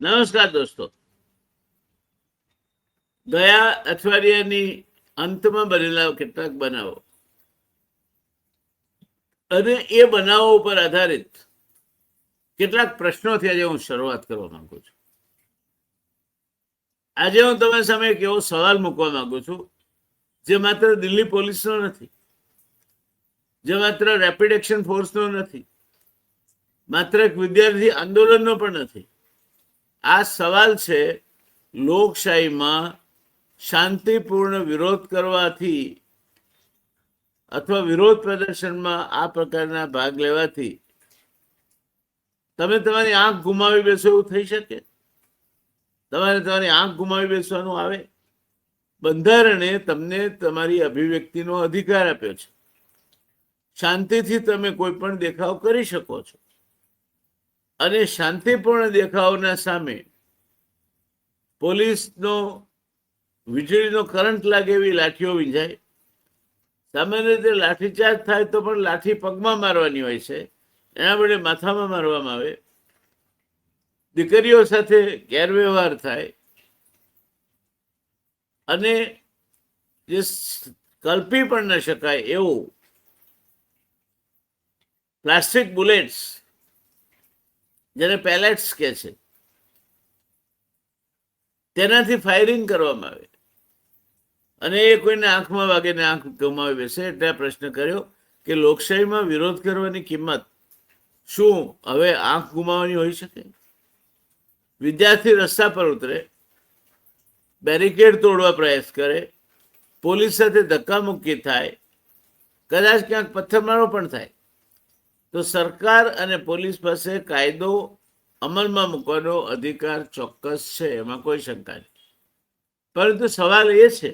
નમસ્કાર દોસ્તો, ગયા અઠવાડિયાની અંતમાં બનેલા કેટલાક બનાવો અને એ બનાવો ઉપર આધારિત કેટલાક પ્રશ્નોથી આજે હું શરૂઆત કરવા માંગુ છું. આજે હું તમારી સામે એક એવો સવાલ મૂકવા માંગુ છું જે માત્ર દિલ્હી પોલીસનો નથી, જે માત્ર રેપિડ એક્શન ફોર્સનો નથી, માત્ર એક વિદ્યાર્થી આંદોલનનો પણ નથી. આ સવાલ છે લોકશાહીમાં શાંતિપૂર્ણ વિરોધ કરવાથી અથવા વિરોધ પ્રદર્શનમાં આ પ્રકારના ભાગ લેવાથી તમે તમારી આંખ ગુમાવી બેસો એવું થઈ શકે? તમારે તમારી આંખ ગુમાવી બેસવાનું આવે? બંધારણે તમને તમારી અભિવ્યક્તિનો અધિકાર આપ્યો છે. શાંતિથી તમે કોઈ પણ દેખાવ કરી શકો છો અને શાંતિપૂર્ણ દેખાવના સામે પોલીસનો વીજળીનો કરંટ લાગે એવી લાઠીઓ વીંજાય. સામાન્ય રીતે લાઠીચાર્જ થાય તો પણ લાઠી પગમાં મારવાની હોય છે, એના બદલે માથામાં મારવામાં આવે. દીકરીઓ સાથે ગેરવ્યવહાર થાય અને જે કલ્પી પણ ન શકાય એવું પ્લાસ્ટિક બુલેટ્સ, જેને પેલેટ્સ કહે છે, તેનાથી ફાયરિંગ કરવામાં આવે અને એ કોઈને આંખમાં વાગે ને આંખ ગુમાવી બેસે. એટલે આ પ્રશ્ન કર્યો કે લોકશાહીમાં વિરોધ કરવાની કિંમત શું હવે આંખ ગુમાવવાની હોઈ શકે? વિદ્યાર્થી રસ્તા પર ઉતરે, બેરિકેડ તોડવા પ્રયાસ કરે, પોલીસ સાથે ધક્કામુક્કી થાય, કદાચ ક્યાંક પથ્થરમારો પણ થાય, તો સરકાર અને પોલીસ પાસે કાયદો અમલમાં મૂકવાનો અધિકાર ચોક્કસ છે, એમાં કોઈ શંકા નહીં. પરંતુ સવાલ એ છે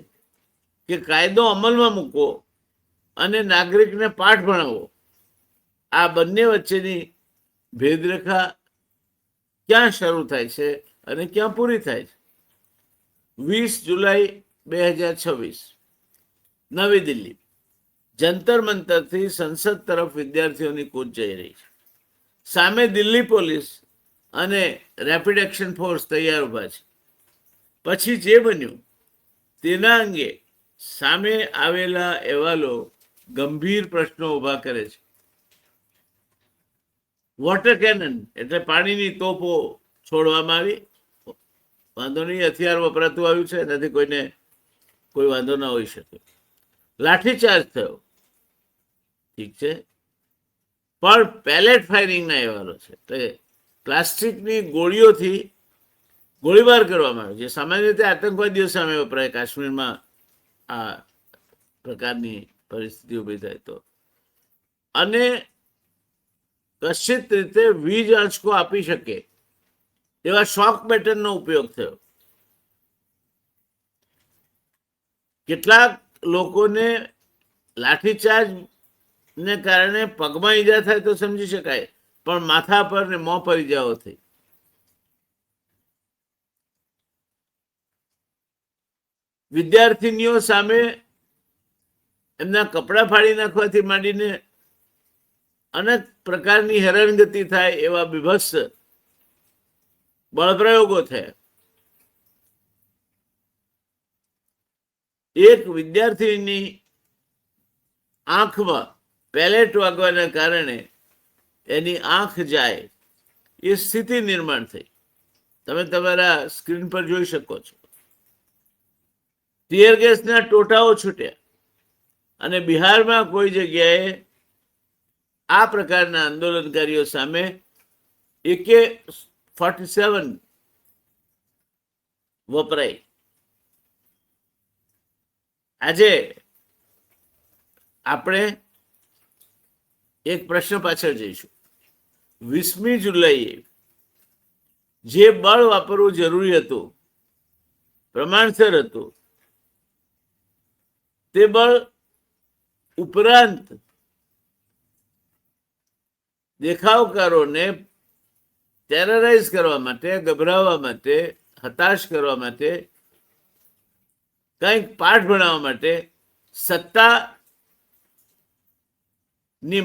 કે કાયદો અમલમાં મૂકવો અને નાગરિકને પાઠ ભણાવવો, આ બંને વચ્ચેની ભેદરેખા ક્યાં શરૂ થાય છે અને ક્યાં પૂરી થાય છે? 20 જુલાઈ 2026 નવી દિલ્હી, જંતર મંતરથી સંસદ તરફ વિદ્યાર્થીઓની કૂચ જઈ રહી છે. સામે દિલ્હી પોલીસ અને રેપિડ એક્શન ફોર્સ તૈયાર ઉભા છે. પછી જે બન્યું તેના અંગે સામે આવેલા અહેવાલો ગંભીર પ્રશ્નો ઉભા કરે છે. વોટર કેનન એટલે પાણીની તોપો છોડવામાં આવી, વાંધો નહીં, હથિયાર વપરાતું આવ્યું છે, એનાથી કોઈને કોઈ વાંધો ના હોઈ શકે. લાઠીચાર્જ થયો, ઠીક છે, પણ પેલેટ ફાયરિંગના અહેવાલો છે, એટલે પ્લાસ્ટિકની ગોળીઓથી ગોળીબાર કરવામાં આવે, જે સામાન્ય રીતે આતંકવાદીઓ સામે વપરાય કાશ્મીરમાં આ પ્રકારની પરિસ્થિતિ ઊભી થાય તો. અને કશિત રીતે વીજ આંચકો આપી શકે એવા શોક પેટર્નનો ઉપયોગ થયો. કેટલાક લોકોને લાઠીચાર્જ ને કારણે પગમાં ઈજા થાય તો સમજી શકાય, પણ માથા પર ને મોં પર ઈજાઓ થઈ. વિદ્યાર્થીનીઓ સામે એમના કપડાં ફાડી નાખવાથી માંડીને અનેક પ્રકારની હેરાનગતિ થાય એવા બીભત્સ બળપ્રયોગો થયા. એક વિદ્યાર્થીની આંખમાં પેલેટ વાગવાના કારણે એની આંખ જાય એ સ્થિતિ નિર્માણ થઈ. તમે તમારા સ્ક્રીન પર જોઈ શકો છો. ટીયર ગેસના ટોટાઓ છૂટ્યા અને બિહારમાં કોઈ જગ્યાએ આ પ્રકારના આંદોલનકારીઓ સામે AK-47 વપરાય. આજે આપણે એક પ્રશ્ન પાછળ જઈશું. 20મી જુલાઈએ જે બળ વાપરવું જરૂરી હતું, પ્રમાણસર હતું, તે બળ ઉપરાંત દેખાવકારોને ટેરરાઇઝ કરવા માટે, ગભરાવવા માટે, હતાશ કરવા માટે, કંઈક પાઠ ભણાવવા માટે સત્તાની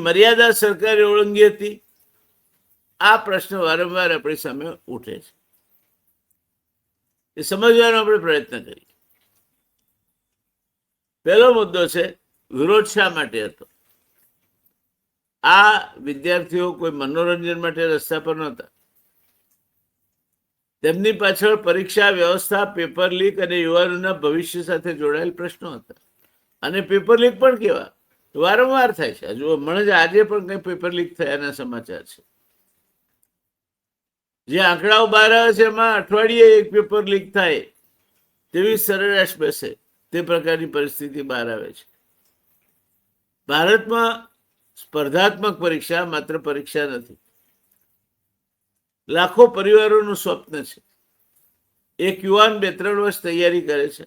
મર્યાદા સરકારે ઓળંગી હતી. આ પ્રશ્ન વારંવાર આપણી સામે ઉઠે છે. એ સમજવાનો આપણે પ્રયત્ન કરીએ. પહેલો મુદ્દો છે વિરોધ શા માટે હતો. આ વિદ્યાર્થીઓ કોઈ મનોરંજન માટે રસ્તા પર નહોતા. તેમની પાછળ પરીક્ષા વ્યવસ્થા, પેપર લીક અને યુવાનોના ભવિષ્ય સાથે જોડાયેલ પ્રશ્નો હતા. અને પેપર લીક પણ કેવા વારંવાર થાય છે. હજુ હમણાં જ આજે પણ કંઈ પેપર લીક થયાના સમાચાર છે. જે આંકડાઓ બહાર આવે છે એમાં અઠવાડિયે એક પેપર લીક થાય તેવી સરેરાશ બેસે તે પ્રકારની પરિસ્થિતિ બહાર આવે છે. ભારતમાં સ્પર્ધાત્મક પરીક્ષા માત્ર પરીક્ષા નથી, લાખો પરિવારોનું સ્વપ્ન છે. એક યુવાન 2-3 વર્ષ તૈયારી કરે છે,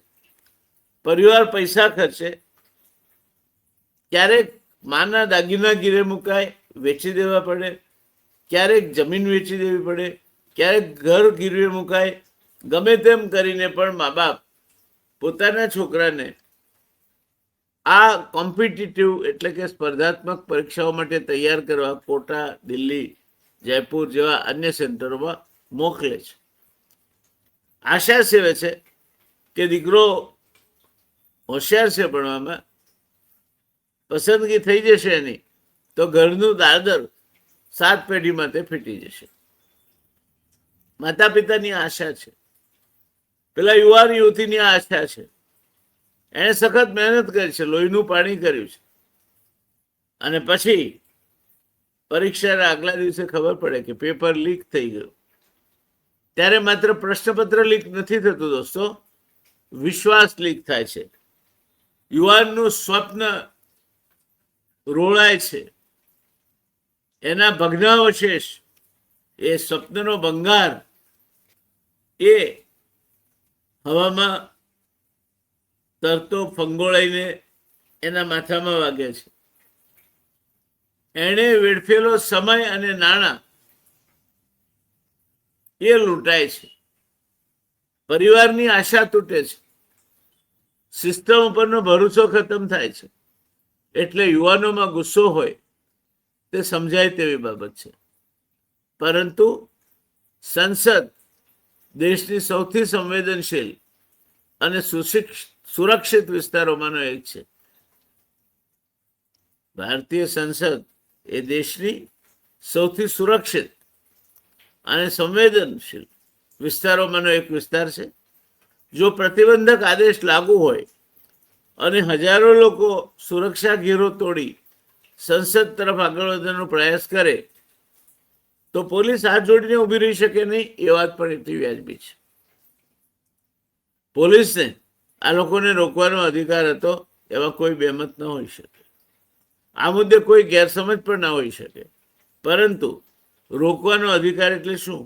પરિવાર પૈસા ખર્ચે, ક્યારેક માના દાગીના ગીરે મુકાય, વેચી દેવા પડે, ક્યારેક જમીન વેચી દેવી પડે, ક્યારેક ઘર ગીરવે મુકાય. ગમે તેમ કરીને પણ મા બાપ પોતાના છોકરાને આ કોમ્પિટિટિવ એટલે કે સ્પર્ધાત્મક પરીક્ષાઓ માટે તૈયાર કરવા કોટા, દિલ્હી, જયપુર જેવા અન્ય સેન્ટરોમાં મોકલે છે. આશા સેવે છે કે દીકરો હોશિયાર છે, ભણવામાં પસંદગી થઈ જશે એની તો ઘરનું દાદર 7 પેઢીમાં તે ફીટી જશે. માતા પિતાની આશા છે, પેલા યુવાન યુવતીની આશા છે. એણે સખત મહેનત કરી છે, લોહીનું પાણી કર્યું છે, અને પછી પરીક્ષાના આગલા દિવસે ખબર પડે કે પેપર લીક થઈ ગયું. ત્યારે માત્ર પ્રશ્નપત્ર લીક નથી થતું દોસ્તો, વિશ્વાસ લીક થાય છે. યુવાનનું સ્વપ્ન રોળાય છે, એના ભગ્નાવશેષ, એ સ્વપ્નનો ભંગાર એ હવામાં તરતો ફંગોળાઈને એના માથામાં વાગે છે. એણે વેડફેલો સમય અને નાણાં એ લૂંટાય છે. પરિવારની આશા તૂટે છે, સિસ્ટમ ઉપરનો ભરોસો ખતમ થાય છે. એટલે યુવાનોમાં ગુસ્સો હોય તે સમજાય તેવી બાબત છે. પરંતુ સંસદ દેશની સૌથી સંવેદનશીલ અને સુરક્ષિત વિસ્તારોમાંનો એક છે. ભારતીય સંસદ એ દેશની સૌથી સુરક્ષિત અને સંવેદનશીલ વિસ્તારોમાંનો એક વિસ્તાર છે. જો પ્રતિબંધક આદેશ લાગુ હોય અને હજારો લોકો સુરક્ષા ઘેરો તોડી સંસદ તરફ આગળ વધવાનો પ્રયાસ કરે તો પોલીસ હાથ જોડીને ઊભી રહી શકે નહીં, એ વાત પણ એટલી વ્યાજબી છે. પોલીસને આ લોકોને રોકવાનો અધિકાર હતો, એમાં કોઈ બેમત ન હોઈ શકે. આ મુદ્દે કોઈ ગેરસમજ પણ ના હોઈ શકે. પરંતુ રોકવાનો અધિકાર એટલે શું?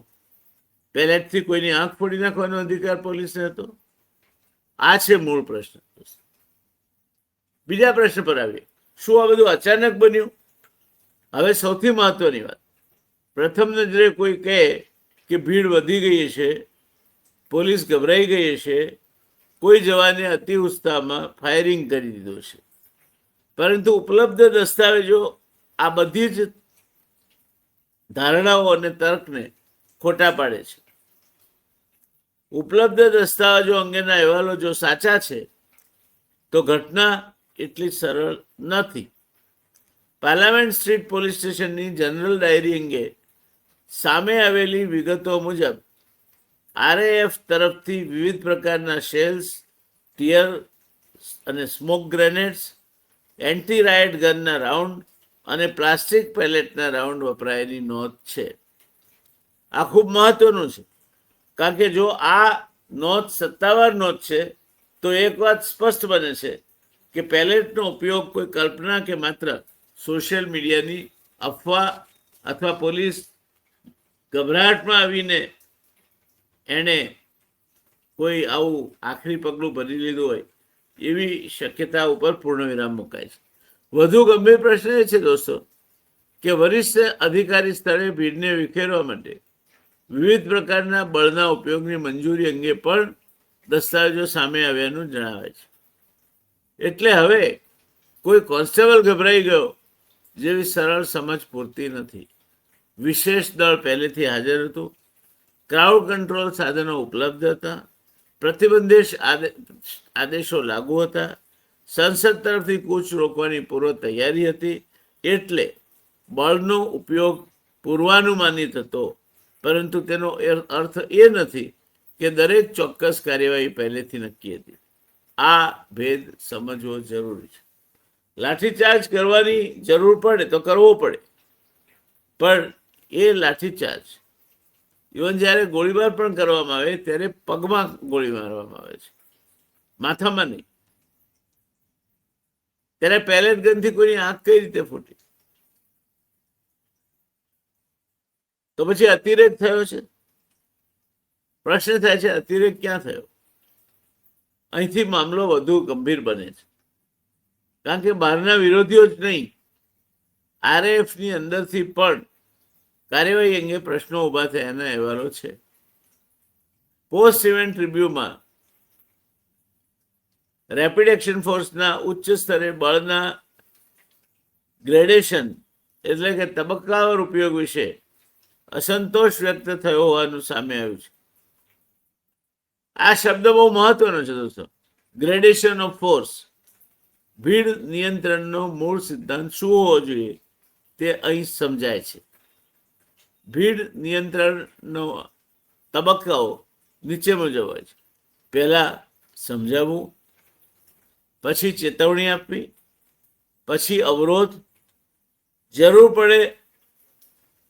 પહેલેથી કોઈની આંખ ફોડી નાખવાનો અધિકાર પોલીસને હતો? આ છે મૂળ પ્રશ્ન. બીજા પ્રશ્ન પર આવીએ. શું આ બધું અચાનક બન્યું? હવે સૌથી મહત્વની વાત, પ્રથમ નજરે કોઈ કહે કે ભીડ વધી ગઈ છે, પોલીસ ગભરાઈ ગઈ છે, કોઈ જવાને અતિ ઉત્સાહમાં ફાયરિંગ કરી દીધું છે. પરંતુ ઉપલબ્ધ દસ્તાવેજો આ બધી જ ધારણાઓ અને તર્કને ખોટા પાડે છે. ઉપલબ્ધ દસ્તાવેજો અંગેના અહેવાલો જો સાચા છે તો ઘટના એટલી સરળ નથી. પાર્લામેન્ટ સ્ટ્રીટ પોલીસ સ્ટેશનની જનરલ ડાયરી અંગે સામે આવેલી વિગતો મુજબ RAF તરફથી વિવિધ પ્રકારના શેલ્સ, ટીયર અને સ્મોક ગ્રેનેડ્સ, એન્ટી રાયટ ગનના રાઉન્ડ અને પ્લાસ્ટિક પેલેટના રાઉન્ડ વપરાયેલી નોંધ છે. આ ખૂબ મહત્વનું છે, કારણ કે જો આ નોંધ સત્તાવાર નોંધ છે તો એક વાત સ્પષ્ટ બને છે કે પેલેટનો ઉપયોગ કોઈ કલ્પના કે માત્ર સોશિયલ મીડિયાની અફવા અથવા પોલીસ ગભરાટમાં આવીને એણે કોઈ આવું આખરી પગલું ભરી લીધું હોય એવી શક્યતા ઉપર પૂર્ણવિરામ મુકાય છે. વધુ ગંભીર પ્રશ્ન એ છે દોસ્તો કે વરિષ્ઠ અધિકારી સ્તરે ભીડને વિખેરવા માટે વિવિધ પ્રકારના બળના ઉપયોગની મંજૂરી અંગે પણ દસ્તાવેજો સામે આવ્યાનું જણાવે છે. એટલે હવે કોઈ કોન્સ્ટેબલ ગભરાઈ ગયો જેવી સરળ સમજ પૂરતી નથી. વિશેષ દળ પહેલેથી હાજર હતું, ક્રાઉડ કંટ્રોલ સાધનો ઉપલબ્ધ હતા, પ્રતિબંધેશ આદેશો લાગુ હતા. સંસદ તરફથી કૂચ રોકવાની પૂર્વ તૈયારી હતી, એટલે બળનો ઉપયોગ પૂર્વાનુમાનિત હતો, પરંતુ તેનો અર્થ એ નથી કે દરેક ચોક્કસ કાર્યવાહી પહેલેથી નક્કી હતી. આ ભેદ સમજવો જરૂરી છે. લાઠીચાર્જ કરવાની જરૂર પડે તો કરવો પડે, પણ એ લાઠીચાર્જ ઇવન જ્યારે ગોળીબાર પણ કરવામાં આવે ત્યારે પગમાં ગોળી મારવામાં આવે છે, માથામાં નહીં. ત્યારે પેલેટ ગનથી કોઈની આંખ કઈ રીતે ફૂટી? તો પછી અતિરેક થયો છે. પ્રશ્ન થાય છે, અતિરેક ક્યાં થયો? અહીંથી મામલો વધુ ગંભીર બને છે, કારણ કે બહારના વિરોધીઓ જ નહીં, આરએફની અંદરથી પણ કાર્યવાહી અંગે પ્રશ્નો ઉભા થયાના અહેવાલો છે. પોસ્ટ ઇવેન્ટ રિવ્યુમાં રેપિડ એક્શન ફોર્સના ઉચ્ચ સ્તરે બળના ગ્રેડેશન એટલે કે તબક્કાવાર ઉપયોગ વિશે અસંતોષ વ્યક્ત થયો હોવાનું સામે આવ્યું છે. આ શબ્દ બહુ મહત્વનો છે દોસ્તો. Gradation of force. ભીડ નિયંત્રણનો મૂળ સિદ્ધાંત શું હોવો જોઈએ તે અહીં સમજાય છે. ભીડ નિયંત્રણનો તબક્કાઓ નીચે મુજબ હોય છે. પહેલા સમજાવવું, પછી ચેતવણી આપવી, પછી અવરોધ, જરૂર પડે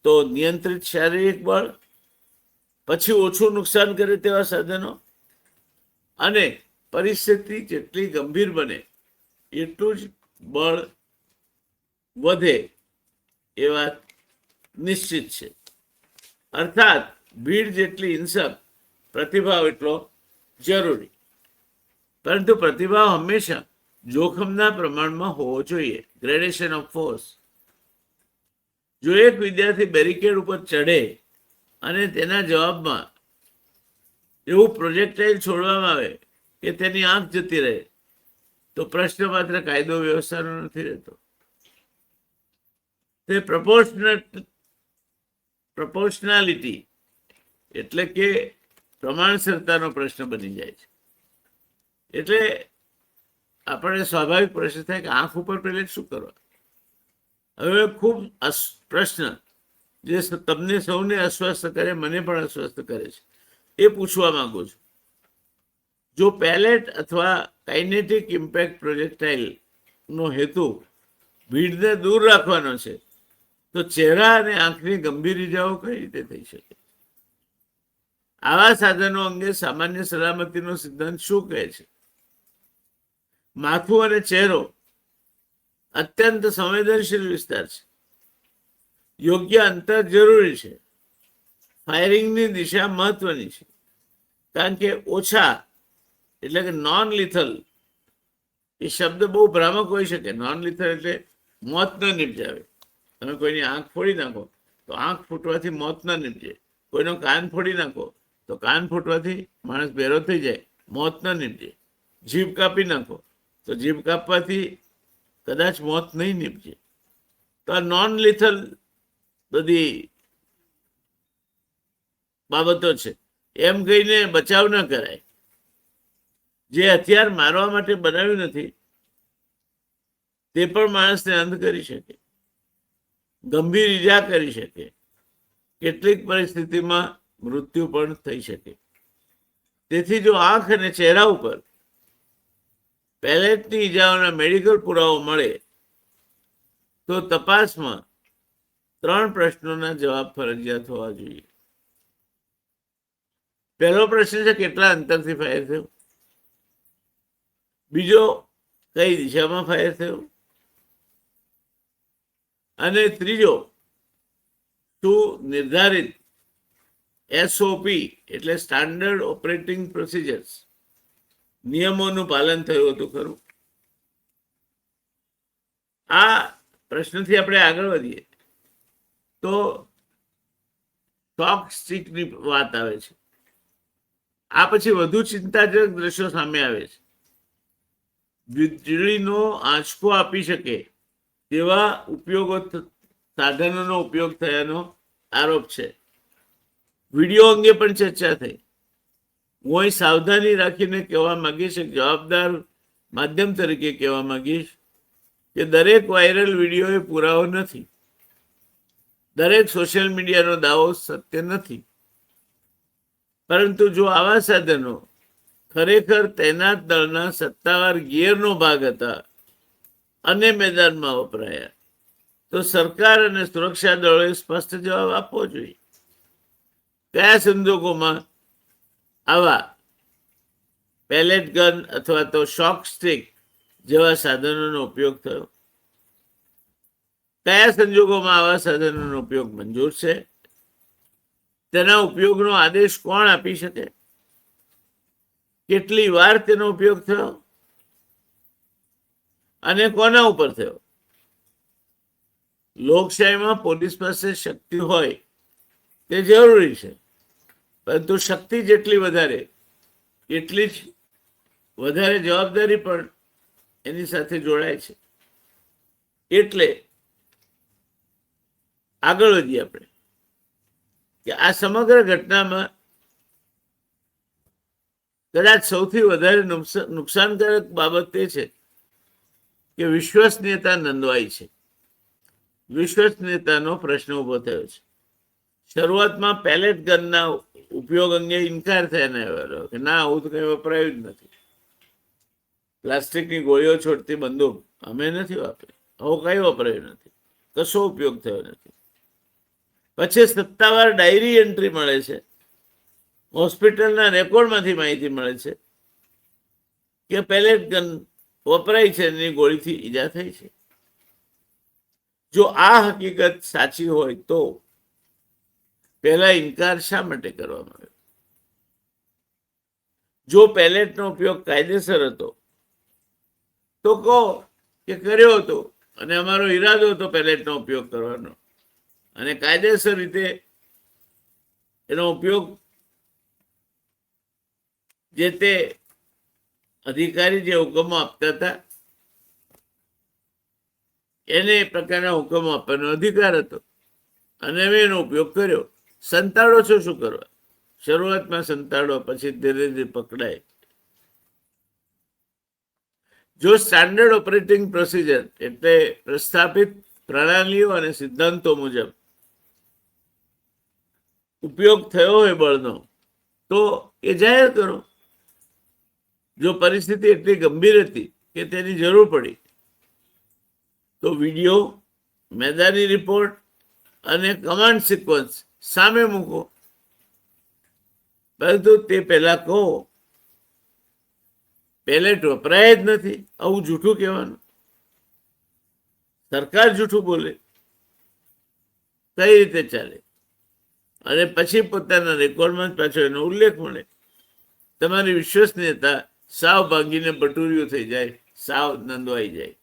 તો નિયંત્રિત શારીરિક બળ, પછી ઓછું નુકસાન કરે તેવા સાધનો, અને પરિસ્થિતિ જેટલી ગંભીર બને એટલું જ બળ વધે એ વાત નિશ્ચિત છે. અર્થાત ભીડ જેટલી હિંસક, પ્રતિભાવ એટલો જરૂરી. પરંતુ પ્રતિભાવ હંમેશા જોખમના પ્રમાણમાં હોવો જોઈએ. Gradation of force. જો એક વિદ્યાર્થી બેરિકેડ ઉપર ચઢે અને તેના જવાબમાં એવું પ્રોજેક્ટાઇલ છોડવામાં આવે કે તેની આંખ જતી રહે, તો પ્રશ્ન માત્ર કાયદો વ્યવસ્થાનો નથી રહેતો, તે પ્રપોર્શનાલિટી એટલે કે પ્રમાણસરતાનો પ્રશ્ન બની જાય છે. એટલે આપણે સ્વાભાવિક પ્રશ્ન થાય કે આંખ ઉપર પહેલે શું કરવા? હવે ખૂબ પ્રશ્ન જે તમને સૌને અસ્વસ્થ કરે, મને પણ અસ્વસ્થ કરે છે, એ પૂછવા માંગુ છું. જો પેલેટ અથવા કાઇનેટિક ઇમ્પેક્ટ પ્રોજેક્ટાઇલનો હેતુ ભીડને દૂર રાખવાનો છે, તો ચહેરા અને આંખની ગંભીર ઇજાઓ કઈ રીતે થઈ શકે? આવા સાધનો અંગે સામાન્ય સલામતીનો સિદ્ધાંત શું કહે છે? માથું અને ચહેરો અત્યંત સંવેદનશીલ વિસ્તાર છે. યોગ્ય અંતર જરૂરી છે. ફાયરિંગની દિશા મહત્વની છે, કારણ કે ઓછા એટલે કે નોન લિથલ, એ શબ્દ બહુ ભ્રામક હોઈ શકે. નોન લિથલ એટલે મોત ન નિપજાવે. તમે કોઈની આંખ ફોડી નાખો તો આંખ ફૂટવાથી મોત ન નિપજે. કોઈનો કાન ફોડી નાખો તો કાન ફૂટવાથી માણસ બેરો થઈ જાય, મોત ન નિપજે. જીભ કાપી નાખો તો જીભ કાપવાથી કદાચ મોત નહીં નિપજે. તો આ નોન લિથલ બધી બાબતો છે. એમ કહીને બચાવ ન કરાય. જે હથિયાર મારવા માટે બનાવ્યું નથી તે પણ માણસને અંધ કરી શકે, ગંભીર ઈજા કરી શકે, કેટલીક પરિસ્થિતિમાં મૃત્યુ પણ થઈ શકે. તેથી જો આંખ અને ચહેરા ઉપર પેલેટની ઈજાઓના મેડિકલ પુરાવો મળે તો તપાસમાં 3 પ્રશ્નોના જવાબ ફરજિયાત હોવા જોઈએ. પહેલો પ્રશ્ન છે, કેટલા અંતરથી ફાયર થયું? બીજો, કઈ દિશામાં ફાયર થયું? અને ત્રીજો, શું નિર્ધારિત એસઓપી એટલે સ્ટાન્ડર્ડ ઓપરેટિંગ પ્રોસિજર્સ નિયમોનું પાલન થયું હતું ખરું? આ પ્રશ્નથી આપણે આગળ વધીએ તો શોક સ્ટિકની વાત આવે છે. આ પછી વધુ ચિંતાજનક દ્રશ્યો સામે આવે છે. વીજળીનો આંચકો આપી શકે તેવા સાધનોનો ઉપયોગ થયાનો આરોપ છે. વિડીયો અંગે પણ ચર્ચા થઈ. હું અહીં સાવધાની રાખીને કહેવા માંગીશ, એક જવાબદાર માધ્યમ તરીકે કહેવા માંગીશ કે દરેક વાયરલ વિડીયો એ પુરાવો નથી, દરેક સોશિયલ મીડિયાનો દાવો સત્ય નથી. પરંતુ જો આવા સાધનો ખરેખર તૈનાત દળના સત્તાવાર ગિયરનો ભાગ હતા અને મેદાનમાં વપરાયા તો સરકાર અને સુરક્ષા દળોએ સ્પષ્ટ જવાબ આપવો જોઈએ. કયા સંજોગોમાં આવા પેલેટ ગન અથવા તો શોક સ્ટિક જેવા સાધનોનો ઉપયોગ થયો? કયા સંજોગોમાં આવા સાધનોનો ઉપયોગ મંજૂર છે? તેના ઉપયોગનો આદેશ કોણ આપી શકે? કેટલી વાર તેનો ઉપયોગ થયો અને કોના ઉપર થયો? લોકશાહીમાં પોલીસ પાસે શક્તિ હોય તે જરૂરી છે, પરંતુ શક્તિ જેટલી વધારે એટલી જ વધારે જવાબદારી પણ એની સાથે જોડાય છે. એટલે આગળ વધીએ આપણે કે આ સમગ્ર ઘટનામાં કદાચ સૌથી વધારે નુકસાનકારક બાબત એ છે કે વિશ્વસનીયતા નંદવાઈ છે. વિશ્વસનીયતાનો પ્રશ્ન ઉભો થયો છે. શરૂઆતમાં પેલેટ ગનના ઉપયોગ અંગે ઇનકાર થયાને આવ્યો કે ના, આવું તો કંઈ વપરાયું જ નથી. પ્લાસ્ટિકની ગોળીઓ છોડતી બંદૂક અમે નથી વાપરી, આવું કંઈ વપરાયું નથી, કશો ઉપયોગ થયો નથી. પછી સત્તાવાર ડાયરી એન્ટ્રી મળે છે, હોસ્પિટલના રેકોર્ડમાંથી માહિતી મળે છે કે પેલેટ ગન વપરાય છે અને ગોળીથી ઈજા થઈ છે. જો આ હકીકત સાચી હોય તો પહેલા ઇનકાર શા માટે કરવામાં આવ્યો? જો પેલેટનો ઉપયોગ કાયદેસર હતો તો કહો કે કર્યો હતો અને અમારો ઈરાદો હતો પેલેટનો ઉપયોગ કરવાનો, અને કાયદેસર રીતે એનો ઉપયોગ જે તે અધિકારી જે હુકમો આપતા હતા એને એ પ્રકારના હુકમો આપવાનો અધિકાર હતો અને મેં એનો ઉપયોગ કર્યો. સંતાડો છો શું કરવા? શરૂઆતમાં સંતાડો, પછી ધીરે ધીરે પકડાય. જો સ્ટાન્ડર્ડ ઓપરેટિંગ પ્રોસિજર એટલે પ્રસ્થાપિત પ્રણાલીઓ અને સિદ્ધાંતો મુજબ ઉપયોગ થયો હોય બળનો તો એ જાહેર કરો. જો પરિસ્થિતિ એટલી ગંભીર હતી કે તેની જરૂર પડી તો વિડીયો, મેદાની રિપોર્ટ અને કમાન્ડ સિક્વન્સ સામે મૂકો. પરંતુ તે પહેલા કહો પેલેટ વપરાય જ નથી, આવું જૂઠું કહેવાનું. સરકાર જૂઠું બોલે કઈ રીતે ચાલે? અને પછી પોતાના રેકોર્ડમાં જ પાછો એનો ઉલ્લેખ મળે. તમારી વિશ્વસનીયતા સાવ ભાંગીને બટુરિયું થઈ જાય, સાવ નંદવાઈ જાય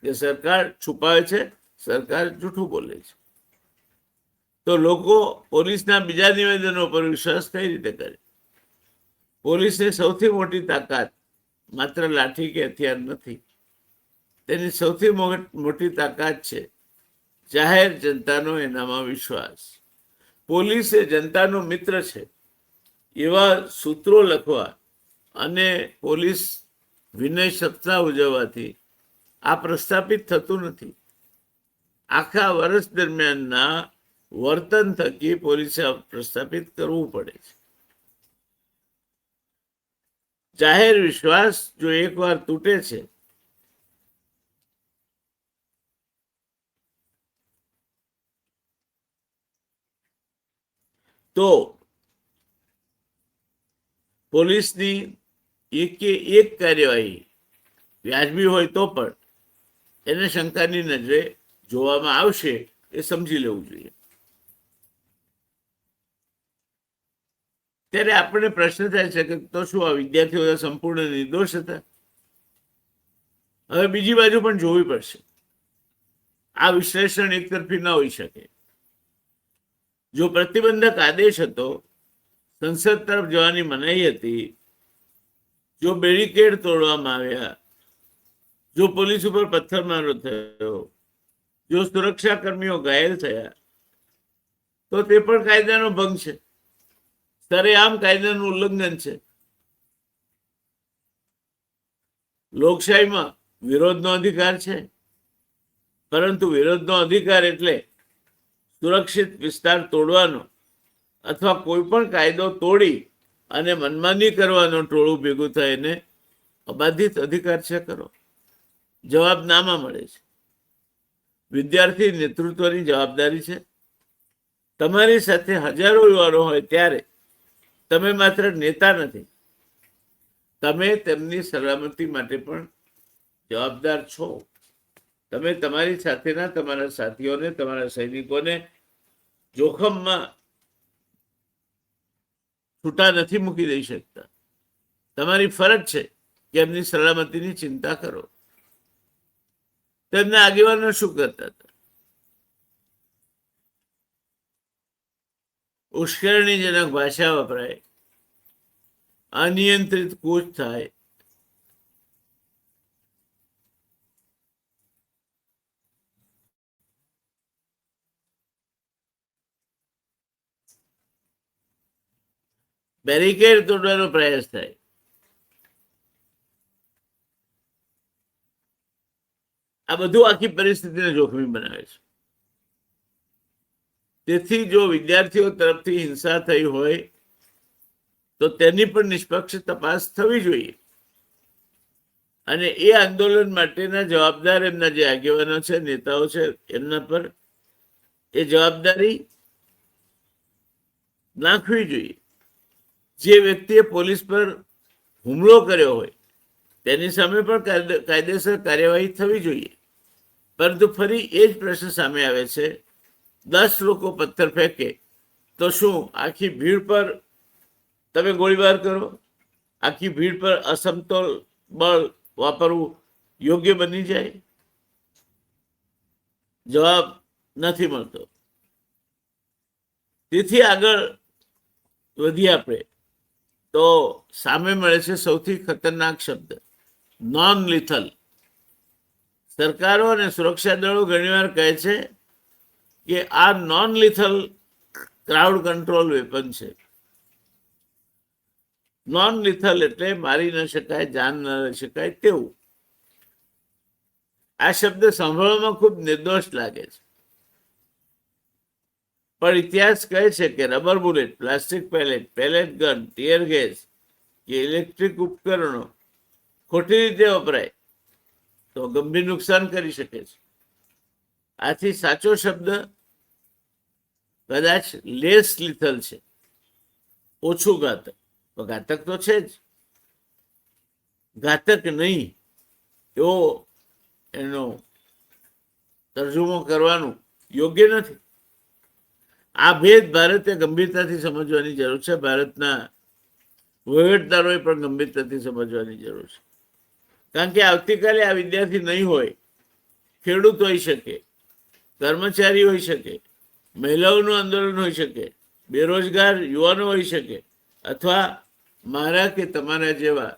કે સરકાર છુપાવે છે, સરકાર જૂઠું બોલે છે. તો લોકો પોલીસના બીજા નિવેદનો પર વિશ્વાસ કઈ રીતે કરે? પોલીસની સૌથી મોટી તાકાત માત્ર લાઠી કે હથિયાર નથી. તેની સૌથી મોટી તાકાત છે જાહેર જનતાનો એનામાં વિશ્વાસ. પોલીસ એ જનતાનો મિત્ર છે એવા સૂત્રો લખવા અને પોલીસ વિનય સપ્તાહ ઉજવવાથી આ પ્રસ્થાપિત થતું નથી. આખા વર્ષ દરમિયાનના વર્તન થકી પોલીસે પ્રસ્થાપિત કરવું પડે છે. જાહેર વિશ્વાસ જો એકવાર તૂટે છે તો પોલીસની એક કાર્યવાહી વ્યાજબી હોય તો પણ એને શંકાની નજરે જોવામાં આવશે, એ સમજી લેવું જોઈએ. ત્યારે આપણને પ્રશ્ન થાય છે કે તો શું આ વિદ્યાર્થીઓ સંપૂર્ણ નિર્દોષ હતા? હવે બીજી બાજુ પણ જોવી પડશે. આ વિશ્લેષણ એકતરફી ન હોઈ શકે. જો પ્રતિબંધક આદેશ હતો, સંસદ તરફ જવાની મનાઈ હતી, જો બેરિકેડ તોડવામાં આવ્યા, જો પોલીસ ઉપર પથ્થરમારો થયો, જો સુરક્ષા કર્મીઓ ઘાયલ થયા, તો તે પણ કાયદાનો ભંગ છે. સરેઆમ કાયદાનું ઉલ્લંઘન છે. લોકશાહીમાં વિરોધનો અધિકાર છે, પરંતુ વિરોધનો અધિકાર એટલે સુરક્ષિત વિસ્તાર તોડવાનો અથવા કોઈ પણ કાયદો તોડી અને મનમાની કરવાનો ટોળું ભેગું થઈને અબાધિત અધિકાર છે કરો? જવાબ નામાં મળે છે. વિદ્યાર્થી નેતૃત્વની જવાબદારી છે. તમારી સાથે હજારો યુવાનો હોય ત્યારે તમે માત્ર નેતા નથી, તમે તેમની સલામતી માટે પણ જવાબદાર છો. તમે તમારી સાથેના તમારા સાથીઓને, તમારા સૈનિકોને જોખમમાં છૂટા નથી મૂકી દઈ શકતા. તમારી ફરજ છે કે એમની સલામતીની ચિંતા કરો. તેમના આગેવાનો શું કરતા હતા? ઉશ્કેરણીજનક ભાષા વપરાય, અનિયંત્રિત કૂચ થાય, બેરિકેડ તોડવાનો પ્રયાસ થાય. આ બધું આખી પરિસ્થિતિને જોખમી બનાવે છે. તેથી જો વિદ્યાર્થીઓ તરફથી હિંસા થઈ હોય તો તેની પણ નિષ્પક્ષ તપાસ થવી જોઈએ. અને એ આંદોલન માટેના જવાબદાર એમના જે આગેવાનો છે, નેતાઓ છે, એમના પર એ જવાબદારી નાખવી જોઈએ. જે વ્યક્તિએ પોલીસ પર હુમલો કર્યો હોય તેની સામે પણ કાયદેસર કાર્યવાહી થવી જોઈએ. પરંતુ ફરી એ જ પ્રશ્ન સામે આવે છે, 10 લોકો પથ્થર ફેંકે તો શું આખી ભીડ પર તમે ગોળીબાર કરો? આખી ભીડ પર અસમતોલ બળ વાપરવું યોગ્ય બની જાય? જવાબ નથી મળતો. તેથી આગળ વધીએ આપણે તો સામે મળે છે સૌથી ખતરનાક શબ્દ, નોન લિથલ. સરકારો અને સુરક્ષા દળો ઘણીવાર કહે છે કે આ non lethal crowd control weapon છે. નોન લિથલ એટલે મારી ન શકાય, જાન ન લઈ શકાય તેવું. આ શબ્દ સાંભળવામાં ખૂબ નિર્દોષ લાગે છે, પણ ઇતિહાસ કહે છે કે rubber bullet, plastic palette, palette gun, tear gas કે ઇલેક્ટ્રિક ઉપકરણો ખોટી રીતે વપરાય તો ગંભીર નુકસાન કરી શકે છે. આથી સાચો શબ્દ કદાચ લેસ લિથલ છે, ઓછું ઘાતક. તો ઘાતક તો છે જ, ઘાતક નહીં એવો એનો તર્જુમો કરવાનું યોગ્ય નથી. આ ભેદ ભારતે ગંભીરતાથી સમજવાની જરૂર છે. ભારતના વહીવટદારોએ પણ ગંભીરતાથી સમજવાની જરૂર છે. કારણ કે આવતીકાલે આ વિદ્યાર્થી નહીં હોય, ખેડૂત હોઈ શકે, કર્મચારી હોઈ શકે, મહિલાઓનું આંદોલન હોઈ શકે, બેરોજગાર યુવાનો હોઈ શકે, અથવા મારા કે તમારા જેવા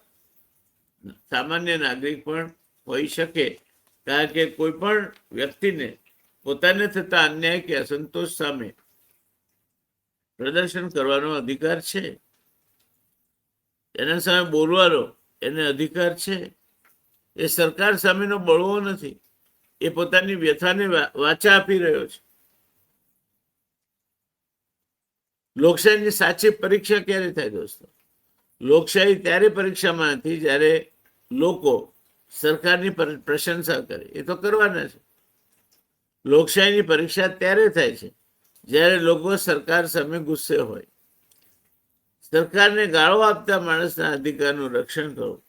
સામાન્ય નાગરિક પણ હોઈ શકે. કારણ કે કોઈ પણ વ્યક્તિને પોતાને થતા અન્યાય કે અસંતોષ સામે પ્રદર્શન કરવાનો અધિકાર છે, એના સામે બોલવાનો એને અધિકાર છે. એ સરકાર સામેનો બળવો નથી, એ પોતાની વ્યથાને વાચા આપી રહ્યો છે. લોકશાહીની સાચી પરીક્ષા ક્યારે થાય દોસ્તો? લોકશાહી ત્યારે પરીક્ષામાં નથી જ્યારે લોકો સરકારની પ્રશંસા કરે. એ તો કરવાના છે. લોકશાહીની પરીક્ષા ત્યારે થાય છે જ્યારે લોકો સરકાર સામે ગુસ્સે હોય. સરકારને ગાળો આપતા માણસના અધિકારનું રક્ષણ કરવું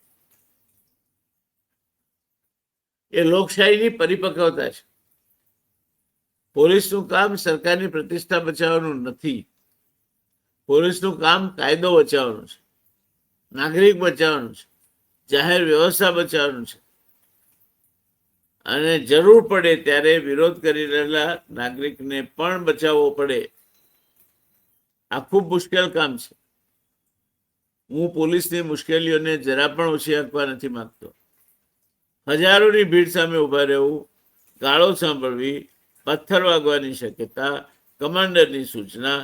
એ લોકશાહીની પરિપક્વતા છે. પોલીસનું કામ સરકારની પ્રતિષ્ઠા બચાવવાનું નથી. પોલીસનું કામ કાયદો બચાવવાનું છે, નાગરિક બચાવવાનું છે, જાહેર વ્યવસ્થા બચાવવાનું છે. અને જરૂર પડે ત્યારે વિરોધ કરી રહેલા નાગરિકને પણ બચાવવો પડે. આ ખૂબ મુશ્કેલ કામ છે. હું પોલીસની મુશ્કેલીઓને જરા પણ ઓછી આંકવા નથી માંગતો. હજારોની ભીડ સામે ઉભા રહેવું, ગાળો સાંભળવી, પથ્થર વાગવાની શક્યતા, કમાન્ડરની સૂચના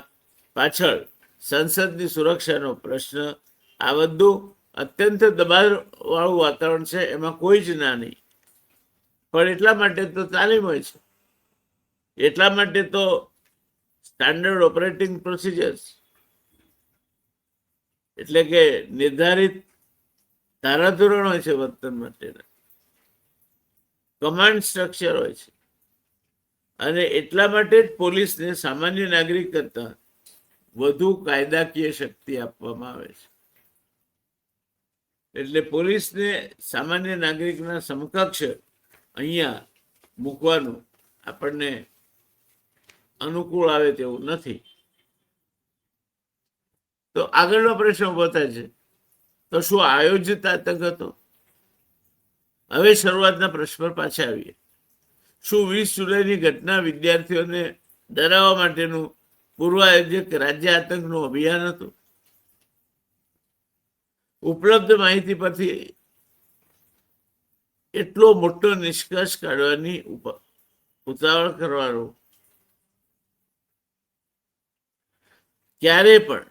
પાછળ સંસદની સુરક્ષાનો પ્રશ્ન, આ બધું અત્યંત દબાણવાળું વાતાવરણ છે, એમાં કોઈ જ ના નહીં. પણ એટલા માટે તો તાલીમ હોય છે, એટલા માટે તો સ્ટાન્ડર્ડ ઓપરેટિંગ પ્રોસિજર્સ એટલે કે નિર્ધારિત ધારાધોરણ હોય છે વર્તન માટેના, કમાન્ડ સ્ટ્રક્ચર હોય છે. અને એટલા માટે જ પોલીસને સામાન્ય નાગરિક કરતા વધુ કાયદાકીય શક્તિ આપવામાં આવે છે. એટલે પોલીસને સામાન્ય નાગરિકના સમકક્ષ અહીંયા મૂકવાનું આપણને અનુકૂળ આવે તેવું નથી. તો આગળનો પ્રશ્ન ઉભો થાય છે, તો શું આયોજિત આતંક હતો? હવે શરૂઆતના પ્રશ્ન પર પાછા આવીએ. શું 20 જુલાઈની ઘટના વિદ્યાર્થીઓને ડરાવવા માટેનું પૂર્વાયોજક રાજ્ય આતંકનું અભિયાન હતું? ઉપલબ્ધ માહિતી પરથી એટલો મોટો નિષ્કર્ષ કાઢવાની ઉતાવળ કરવાનો ક્યારે પણ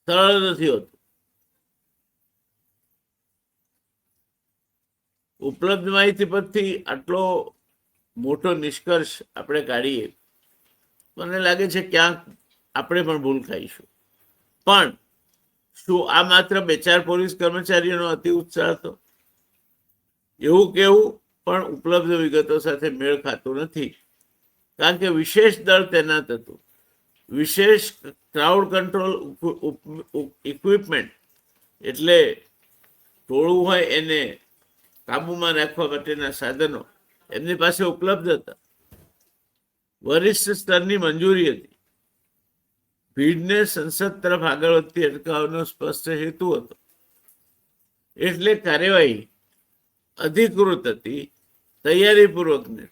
સરળ નથી હોતું. ઉપલબ્ધ માહિતી પરથી આટલો મોટો નિષ્કર્ષ આપણે કાઢીએ, મને લાગે છે ક્યાંક આપણે પણ ભૂલ ખાઈશું. પણ શું આ માત્ર 2-4 પોલીસ કર્મચારીઓનો અતિ ઉત્સાહ હતો? એવું કેવું પણ ઉપલબ્ધ વિગતો સાથે મેળ ખાતું નથી, કારણ કે વિશેષ દળ તૈનાત હતું, વિશેષ ક્રાઉડ કંટ્રોલ ઇક્વિપમેન્ટ એટલે ટોળું હોય એને કાબુમાં રાખવા માટેના સાધનો એમની પાસે ઉપલબ્ધ હતા, વરિષ્ઠ સ્તરની મંજૂરી હતી, ભીડને સંસદ તરફ આગળ વધતી અટકાવવાનો સ્પષ્ટ હેતુ હતો. એટલે કાર્યવાહી અધિકૃત હતી, તૈયારીપૂર્વકની.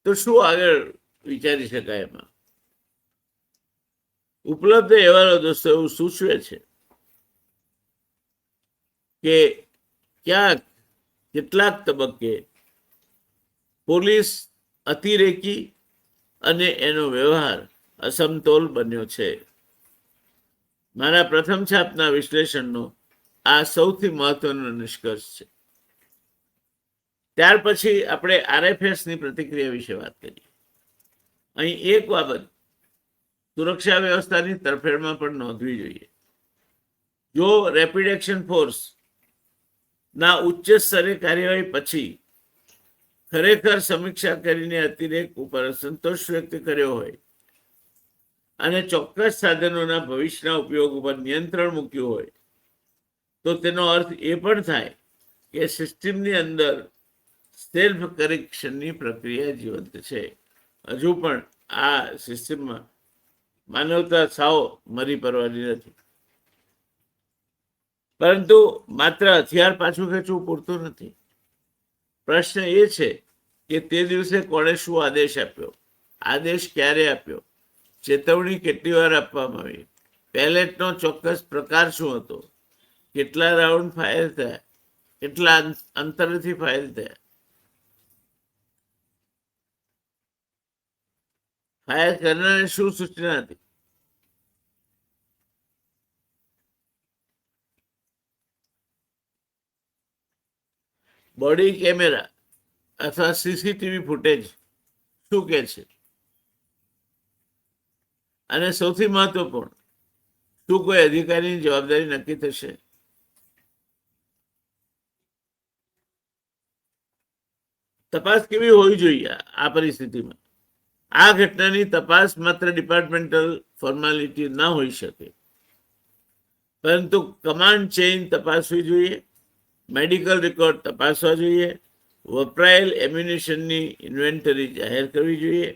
તો શું આગળ વિચારી શકાય એમાં? ઉપલબ્ધ અહેવાલો દોસ્તો એવું સૂચવે છે કે ક્યાંક કેટલાક તબક્કે પોલીસ અતિરેકી અને એનો વ્યવહાર અસમતોલ બન્યો છે. મારા પ્રથમ છાપના વિશ્લેષણનો આ સૌથી મહત્વનો નિષ્કર્ષ છે. ત્યાર પછી આપણે આરએફએસની પ્રતિક્રિયા વિશે વાત કરીએ. અહીં એક બાબત સુરક્ષા વ્યવસ્થાની તરફેણમાં પણ નોંધવી જોઈએ. જો રેપિડ એક્શન ફોર્સ ના ઉચ્ચ સ્તરે કાર્યવાહી પછી ખરેખર સમીક્ષા કરીને અતિરેક ઉપર સંતોષ વ્યક્ત કર્યો હોય અને ચોક્કસ સાધનોના ભવિષ્યના ઉપયોગ ઉપર નિયંત્રણ મૂક્યું હોય, તો તેનો અર્થ એ પણ થાય કે સિસ્ટમની અંદર સેલ્ફ કરેક્શનની પ્રક્રિયા જીવંત છે. હજુ પણ આ સિસ્ટમમાં માનવતા સાવ મરી પડવાની નથી. પરંતુ માત્ર હથિયાર પાછું ખેંચવું પૂરતું નથી. પ્રશ્ન એ છે કે તે દિવસે કોણે શું આદેશ આપ્યો, આદેશ ક્યારે આપ્યો, ચેતવણી કેટલી વાર આપવામાં આવી, પેલેટનો ચોક્કસ પ્રકાર શું હતો, કેટલા રાઉન્ડ ફાયર થયા, કેટલા અંતરેથી ફાયર થયા, ફાયર કરનારને શું સૂચના હતી. બોડી કેમેરા અથવા સીસીટીવી ફૂટેજ શું કહે છે? અને સૌથી મહત્વપૂર્ણ, શું કોઈ અધિકારીની જવાબદારી નક્કી થશે? તપાસ કેવી હોવી જોઈએ આ પરિસ્થિતિમાં? આ ઘટનાની તપાસ માત્ર ડિપાર્ટમેન્ટલ ફોર્માલિટી ના હોઈ શકે, પરંતુ કમાન્ડ ચેઇન તપાસવી જોઈએ, મેડિકલ રેકોર્ડ તપાસવા જોઈએ, વપરાયેલ એમ્યુનિશનની ઇન્વેન્ટરી જાહેર કરવી જોઈએ,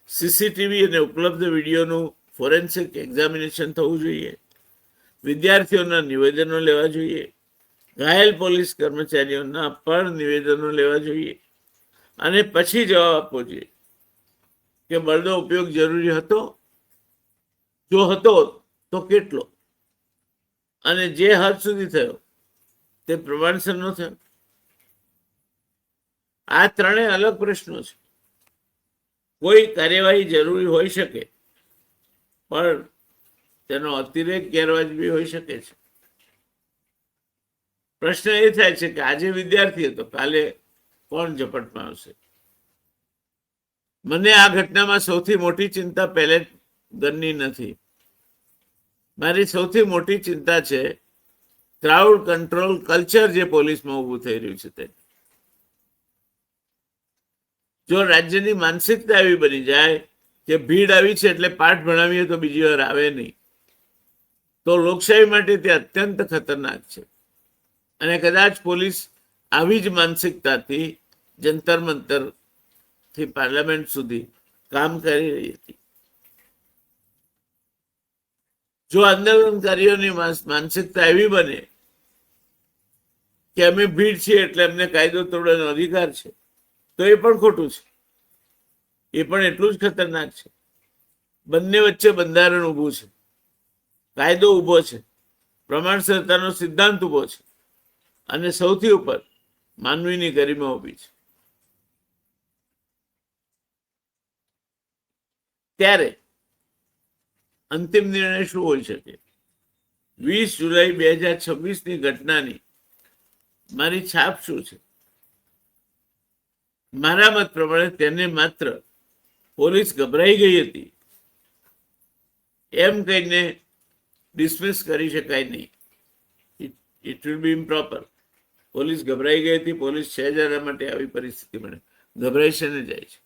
સીસીટીવી અને ઉપલબ્ધ વિડીયોનું ફોરેન્સિક એક્ઝામિનેશન થવું જોઈએ, વિદ્યાર્થીઓના નિવેદનો લેવા જોઈએ, ઘાયલ પોલીસ કર્મચારીઓના પણ નિવેદનો લેવા જોઈએ અને પછી જવાબ આપવો જોઈએ કે બળનો ઉપયોગ જરૂરી હતો, જો હતો તો કેટલો, અને જે હદ સુધી થયો તે પ્રમાણસર ન થયો. આ ત્રણેય અલગ પ્રશ્નો છે. કોઈ કાર્યવાહી જરૂરી હોઈ શકે, પણ તેનો અતિરેક ગેરવાજબી હોઈ શકે છે. પ્રશ્ન એ થાય છે કે આજે વિદ્યાર્થી હતો, કાલે કોણ ઝપટમાં આવશે? મને આ ઘટનામાં સૌથી મોટી ચિંતા પેલેટ ગનની નથી. મારી સૌથી મોટી ચિંતા છે ક્રાઉડ કંટ્રોલ કલ્ચર જે પોલીસમાં ઊભું થઈ રહ્યું છે તે. જો રાજ્યની માનસિકતા એવી બની જાય કે ભીડ આવી છે એટલે પાઠ ભણાવીએ તો બીજી વાર આવે નહીં, તો લોકશાહી માટે તે અત્યંત ખતરનાક છે. અને કદાચ પોલીસ આવી જ માનસિકતાથી જંતર મંતર થી પાર્લામેન્ટ સુધી કામ કરી રહી હતી. જો આંદોલનકારીઓની માનસિકતા એવી બને કે અમે ભીડ છીએ એટલે અમને કાયદો તોડવાનો અધિકાર છે, તો એ પણ ખોટું છે. એ પણ એટલું જ ખતરનાક છે. બંને વચ્ચે બંધારણ ઊભું છે, કાયદો ઊભો છે, પ્રમાણસરતાનો સિદ્ધાંત ઊભો છે, અને સૌથી ઉપર માનવીની ગરિમા ઊભી છે. ત્યારે અંતિમ નિર્ણય શું હોઈ શકે? 20 જુલાઈ 2026ની ઘટનાની મારી છાપ શું છે? મારા મત પ્રમાણે તેને માત્ર પોલીસ ગભરાઈ ગઈ હતી એમ કહીને ડિસમિસ કરી શકાય નહીં. It will be improper. Police ગભરાઈ ગઈ હતી. પોલીસ છે જ એના માટે આવી પરિસ્થિતિ મળે. ગભરાઈ છે ને જાય છે.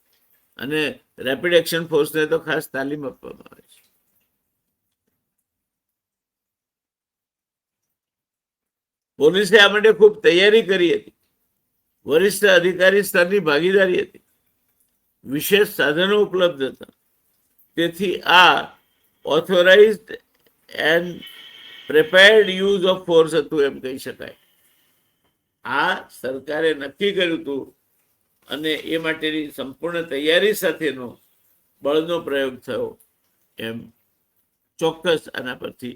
અને રેપિડ એક્શન ફોર્સને તો ખાસ તાલીમ આપવામાં આવે છે. પોલીસે આ માટે ખૂબ તૈયારી કરી હતી. વરિષ્ઠ અધિકારી સ્તરની ભાગીદારી હતી. વિશેષ સાધનો ઉપલબ્ધ હતા. તેથી આ authorised and prepared use of force હતું એમ કહી શકાય. આ સરકારે નક્કી કર્યું હતું અને એ માટેની સંપૂર્ણ તૈયારી સાથેનો બળનો પ્રયોગ થયો એમ ચોક્કસ આના પરથી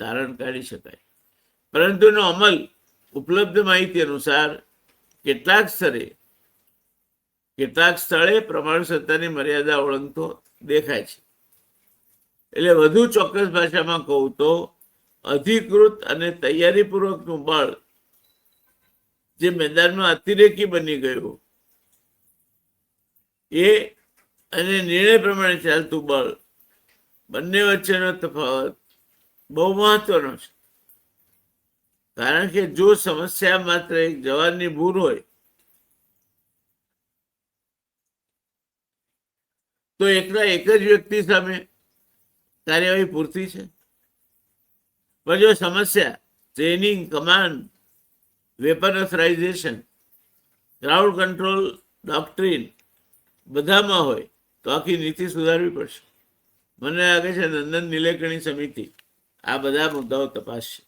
તારણ કાઢી શકાય. પરંતુ એનો અમલ ઉપલબ્ધ માહિતી અનુસાર કેટલાક સ્થળે પ્રમાણસરતાની મર્યાદા ઓળંગતો દેખાય છે. એટલે વધુ ચોક્કસ ભાષામાં કહું તો અધિકૃત અને તૈયારીપૂર્વકનું બળ જે મેદાનમાં અતિરેકી બની ગયું એ અને નિર્ણય પ્રમાણે ચાલતું બળ, બંને વચ્ચેનો તફાવત બહુ મહત્વનો છે. કારણ કે જો સમસ્યા માત્ર એક જવાનની ભૂલ હોય તો એકલા એક જ વ્યક્તિ સામે કાર્યવાહી પૂરતી છે. પણ જો સમસ્યા training, command, weapon authorization, crowd control doctrine બધામાં હોય તો આખી નીતિ સુધારવી પડશે. મને લાગે છે નંદન નીલેકણી સમિતિ આ બધા મુદ્દાઓ તપાસશે.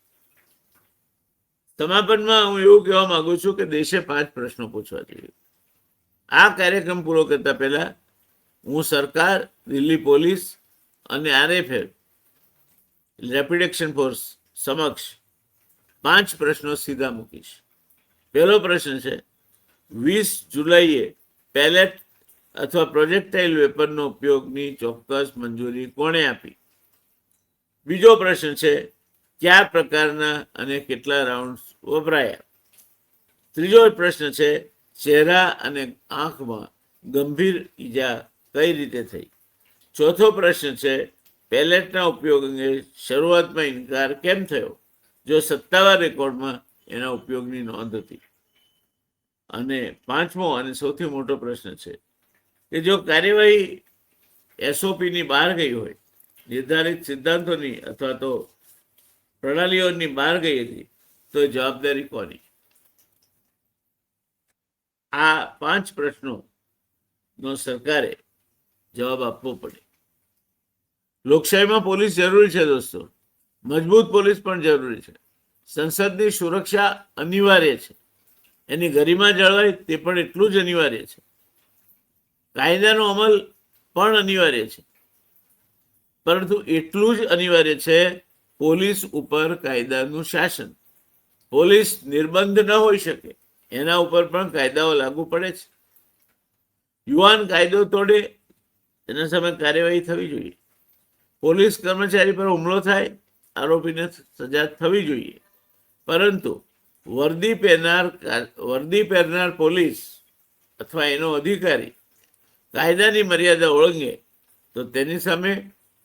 સમાપનમાં હું એવું કહેવા માંગુ છું કે દેશે 5 પ્રશ્નો પૂછવા જોઈએ. આ કાર્યક્રમ પૂરો કરતા પહેલા હું સરકાર, દિલ્હી પોલીસ અને RFF રેપિડ એક્શન ફોર્સ સમક્ષ 5 પ્રશ્નો સીધા મૂકીશ. પહેલો પ્રશ્ન છે, 20 જુલાઈએ પેલેટ અથવા પ્રોજેક્ટાઇલ વેપનનો ઉપયોગની ચોક્કસ મંજૂરી કોણે આપી? બીજો પ્રશ્ન છે, કયા પ્રકારના અને કેટલા રાઉન્ડ વપરાયા? ત્રીજો પ્રશ્ન છે, ચહેરા અને આંખમાં ગંભીર ઈજા કઈ રીતે થઈ? ચોથો પ્રશ્ન છે, પેલેટના ઉપયોગ અંગે શરૂઆતમાં ઇનકાર કેમ થયો જો સત્તાવાર રેકોર્ડમાં એના ઉપયોગની નોંધ હતી? અને પાંચમો અને સૌથી મોટો પ્રશ્ન છે કે જો કાર્યવાહી SOPની બહાર ગઈ હોય, નિર્ધારિત સિદ્ધાંતોની અથવા તો પ્રણાલીઓની બહાર ગઈ હતી, તો જવાબદારી કોની? આ 5 પ્રશ્નોનો સરકારે જવાબ આપવો પડે. લોકશાહીમાં પોલીસ જરૂરી છે દોસ્તો. મજબૂત પોલીસ પણ જરૂરી છે. સંસદની સુરક્ષા અનિવાર્ય છે. એની ગરિમા જળવાય તે પણ એટલું જ અનિવાર્ય છે. કાયદાનો અમલ પણ અનિવાર્ય છે. પરંતુ એટલું જ અનિવાર્ય છે પોલીસ ઉપર કાયદાનું શાસન. પોલીસ નિર્બંધ ન હોઈ શકે, એના ઉપર પણ કાયદાઓ લાગુ પડે છે. યુવાન કાયદો તોડે એના સામે કાર્યવાહી થવી જોઈએ. પોલીસ કર્મચારી પર હુમલો થાય, આરોપીને સજા થવી જોઈએ. પરંતુ વર્દી પહેરનાર પોલીસ અથવા એનો અધિકારી કાયદાની મર્યાદા ઓળંગે તો તેની સામે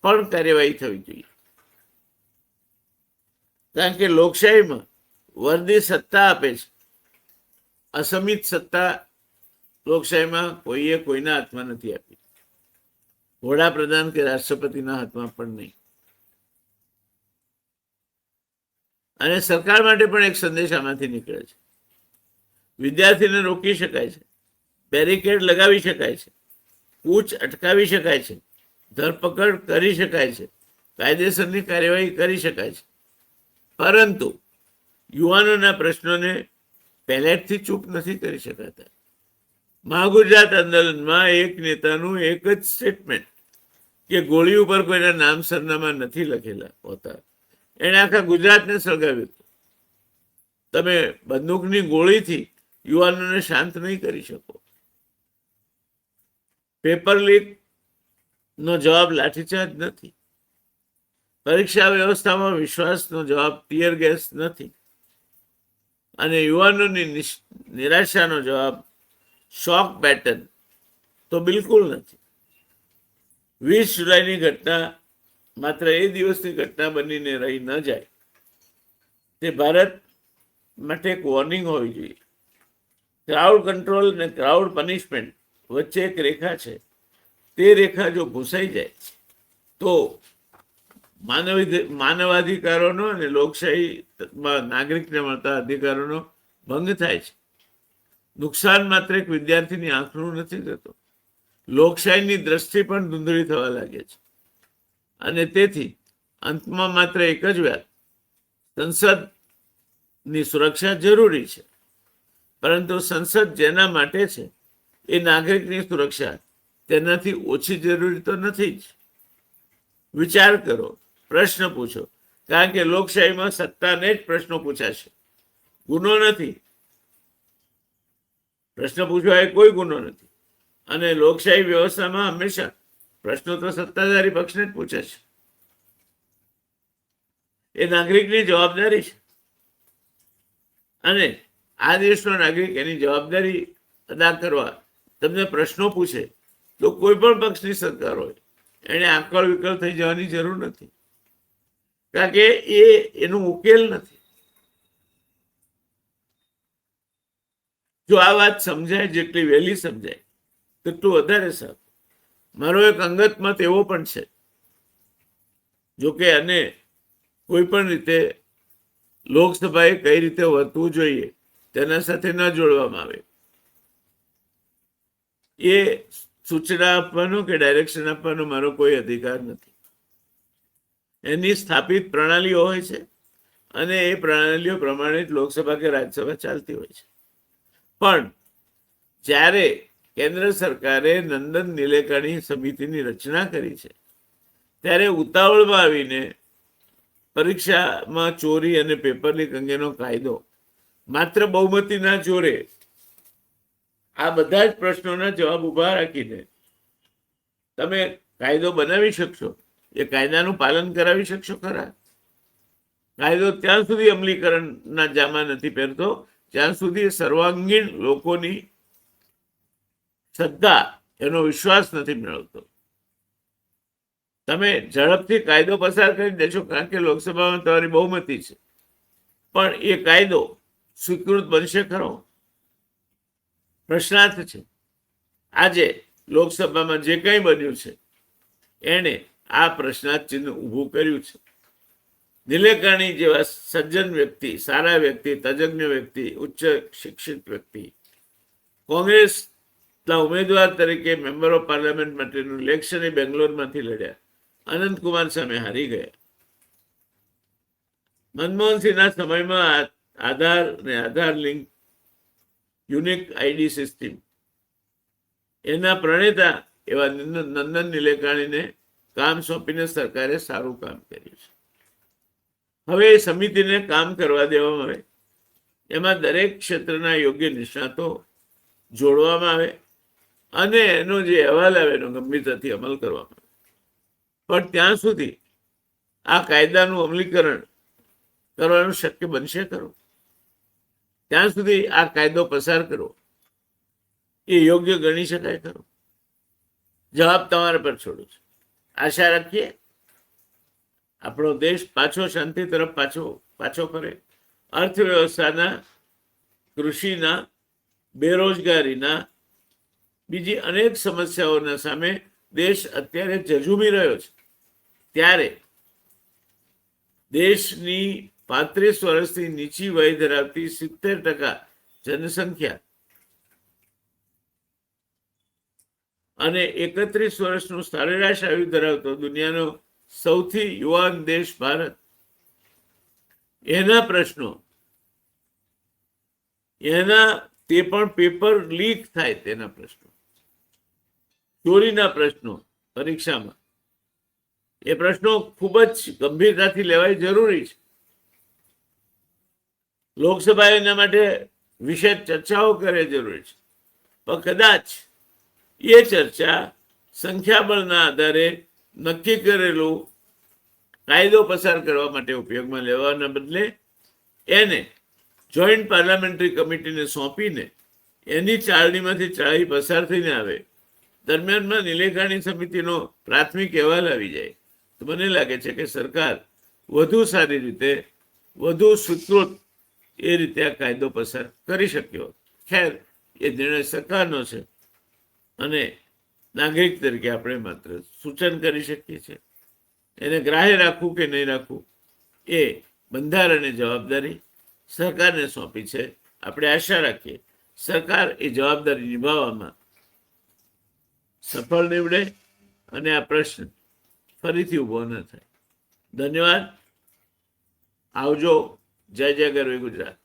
પણ કાર્યવાહી થવી જોઈએ. કારણ કે લોકશાહીમાં વર્દી સત્તા આપે છે, અસમિત સત્તા લોકશાહીમાં કોઈએ કોઈના હાથમાં નથી આપી, વડાપ્રધાન કે રાષ્ટ્રપતિના હાથમાં પણ નહીં. અને સરકાર માટે પણ એક સંદેશ આમાંથી નીકળે છે. વિદ્યાર્થીને રોકી શકાય છે, બેરિકેડ લગાવી શકાય છે, કૂચ અટકાવી શકાય છે, ધરપકડ કરી શકાય છે, કાયદેસરની કાર્યવાહી કરી શકાય છે. પરંતુ યુવાનોના પ્રશ્નોને પહેલેથી ચૂપ નથી કરી શકાતા. મહાગુજરાત આંદોલનમાં એક નેતાનું એક જ સ્ટેટમેન્ટ કે ગોળી ઉપર કોઈના નામ સરનામા નથી લખેલા હોતા, એણે આખા ગુજરાતને સળગાવ્યું હતું. તમે બંદૂકની ગોળીથી યુવાનોને શાંત નહીં કરી શકો. પેપર લીક નો જવાબ લાઠીચાર્જ નથી. પરીક્ષા વ્યવસ્થામાં વિશ્વાસનો જવાબ ટીયર ગેસ નથી. અને યુવાનોની નિરાશાનો જવાબ શોક પેટર્ન તો બિલકુલ નથી. 20 જુલાઈની ઘટના માત્ર એ દિવસની ઘટના બનીને રહી ન જાય, તે ભારત માટે એક વોર્નિંગ હોવી જોઈએ. ક્રાઉડ કંટ્રોલ અને ક્રાઉડ પનિશમેન્ટ વચ્ચે એક રેખા છે. તે રેખા જો ભૂસાઈ જાય તો માનવાધિકારોનો અને લોકશાહીમાં નાગરિકને મળતા અધિકારોનો ભંગ થાય છે. નુકસાન માત્ર એક વિદ્યાર્થીની આંખનું નથી થતું, લોકશાહીની દ્રષ્ટિ પણ ધૂંધળી થવા લાગે છે. અને તેથી અંતમાં માત્ર એક જ વાત, સંસદની સુરક્ષા જરૂરી છે, પરંતુ સંસદ જેના માટે છે એ નાગરિકની સુરક્ષા તેનાથી ઓછી જરૂરી તો નથી જ. વિચાર કરો, પ્રશ્ન પૂછો, કારણ કે લોકશાહીમાં સત્તાને જ પ્રશ્નો પૂછાશે, ગુનો નથી. પ્રશ્ન પૂછવા એ કોઈ ગુનો નથી. અને લોકશાહી વ્યવસ્થામાં હંમેશા પ્રશ્નો તો સત્તાધારી પક્ષને જ પૂછાશે. એ નાગરિકની જવાબદારી છે. અને આ દેશનો નાગરિક એની જવાબદારી અદા કરવા તમને પ્રશ્નો પૂછે તો કોઈ પણ પક્ષની સરકાર હોય એને આકળ વિકળ થઈ જવાની જરૂર નથી, કારણ કે એનો ઉકેલ નથી. જો આ વાત સમજાય, જેટલી વહેલી સમજાય તેટલું વધારે સારું. મારો એક અંગત મત એવો પણ છે, જોકે અને કોઈ પણ રીતે લોકસભાએ કઈ રીતે વર્તવું જોઈએ તેના સાથે ન જોડવામાં આવે. એ સૂચના આપવાનો કે ડાયરેક્શન આપવાનો મારો કોઈ અધિકાર નથી. એની સ્થાપિત પ્રણાલીઓ હોય છે અને એ પ્રણાલીઓ પ્રમાણે જ લોકસભા કે રાજ્યસભા ચાલતી હોય છે. પણ જ્યારે કેન્દ્ર સરકારે નંદન નિલેકાણી સમિતિની રચના કરી છે, ત્યારે ઉતાવળમાં આવીને પરીક્ષામાં ચોરી અને પેપર લીક અંગેનો કાયદો માત્ર બહુમતીના જોરે આ બધા જ પ્રશ્નોના જવાબ ઉભા રાખીને તમે કાયદો બનાવી શકશો, એ કાયદાનું પાલન કરાવી શકશો ખરા? કાયદો ત્યાં સુધી અમલીકરણના જામા નથી પહેરતો જ્યાં સુધી સર્વાંગીણ લોકોની શ્રદ્ધા, એનો વિશ્વાસ નથી મેળવતો. તમે ઝડપથી કાયદો પસાર કરી દેશો કારણ કે લોકસભામાં તમારી બહુમતી છે, પણ એ કાયદો સ્વીકૃત બનશે ખરો? પ્રશ્નાર્થ છે. આજે લોકસભામાં જે કંઈ બન્યું છે એણે આ પ્રશ્નાર્થ ચિહ્ન ઊભું કર્યું છે. નિલેકાણી જેવા સજ્જન વ્યક્તિ, સારા વ્યક્તિ, તજજ્ઞ વ્યક્તિ, ઉચ્ચ શિક્ષિત વ્યક્તિ કોંગ્રેસના ઉમેદવાર તરીકે મેમ્બર ઓફ પાર્લામેન્ટ માટેનું ઇલેક્શન એ બેંગ્લોરમાંથી લડ્યા, અનંતકુમાર સામે હારી ગયા. મનમોહનસિંહના સમયમાં આધાર લિંક યુનિક આઈડી સિસ્ટમ એના પ્રણેતા એવા નંદન નિલેકાણીને કામ સોંપીને સરકારે સારું કામ કર્યું છે. હવે એ સમિતિને કામ કરવા દેવામાં આવે એમાં દરેક ક્ષેત્રના યોગ્ય નિષ્ણાતો જોડવામાં આવે અને એનો જે અહેવાલ આવે એનો ગંભીરતાથી અમલ કરવામાં આવે. પણ ત્યાં સુધી આ કાયદાનું અમલીકરણ કરવાનું શક્ય બનશે ખરું? ત્યાં સુધી આ કાયદો પસાર કરવો એ યોગ્ય ગણી શકાય ખરો? જવાબ તમારા પર છોડું છું. આશા રાખીએ આપણો દેશ પાછો શાંતિ તરફ પાછો ફરે. અર્થવ્યવસ્થાના, કૃષિના, બેરોજગારીના, બીજી અનેક સમસ્યાઓના સામે દેશ અત્યારે ઝઝૂમી રહ્યો છે. ત્યારે દેશની 35 વર્ષથી નીચી વય ધરાવતી 70% જનસંખ્યા અને 31 વર્ષનું સરેરાશ આયુ ધરાવતો દુનિયાનો સૌથી યુવાન દેશ ભારત, એના પ્રશ્નો, તે પણ પેપર લીક થાય તેના પ્રશ્નો, ચોરીના પ્રશ્નો પરીક્ષામાં, એ પ્રશ્નો ખૂબ જ ગંભીરતાથી લેવાય જરૂરી છે. લોકસભા એના માટે વિશેષ ચર્ચાઓ કરે જરૂરી છે. પણ કદાચ એ ચર્ચા સંખ્યાબળના આધારે નક્કી કરેલું કાયદો પસાર કરવા માટે ઉપયોગમાં લેવાના બદલે એને જોઈન્ટ પાર્લામેન્ટરી કમિટીને સોંપીને એની ચાળણીમાંથી ચાળી પસાર થઈને આવે, દરમિયાનમાં નિલેખાણી સમિતિનો પ્રાથમિક અહેવાલ આવી જાય, તો મને લાગે છે કે સરકાર વધુ સારી રીતે, વધુ સુદૃઢ એ રીતે આ કાયદો પસાર કરી શક્યો. ખેર, એ નિર્ણય સરકારનો છે અને નાગરિક તરીકે આપણે માત્ર સૂચન કરી શકીએ છીએ. એને ગ્રાહ્ય રાખવું કે નહીં રાખવું એ બંધારણની જવાબદારી સરકારને સોંપી છે. આપણે આશા રાખીએ સરકાર એ જવાબદારી નિભાવવામાં સફળ નીવડે અને આ પ્રશ્ન ફરીથી ઊભો ન થાય. ધન્યવાદ. આવજો. જય જય ગરવી ગુજરાત.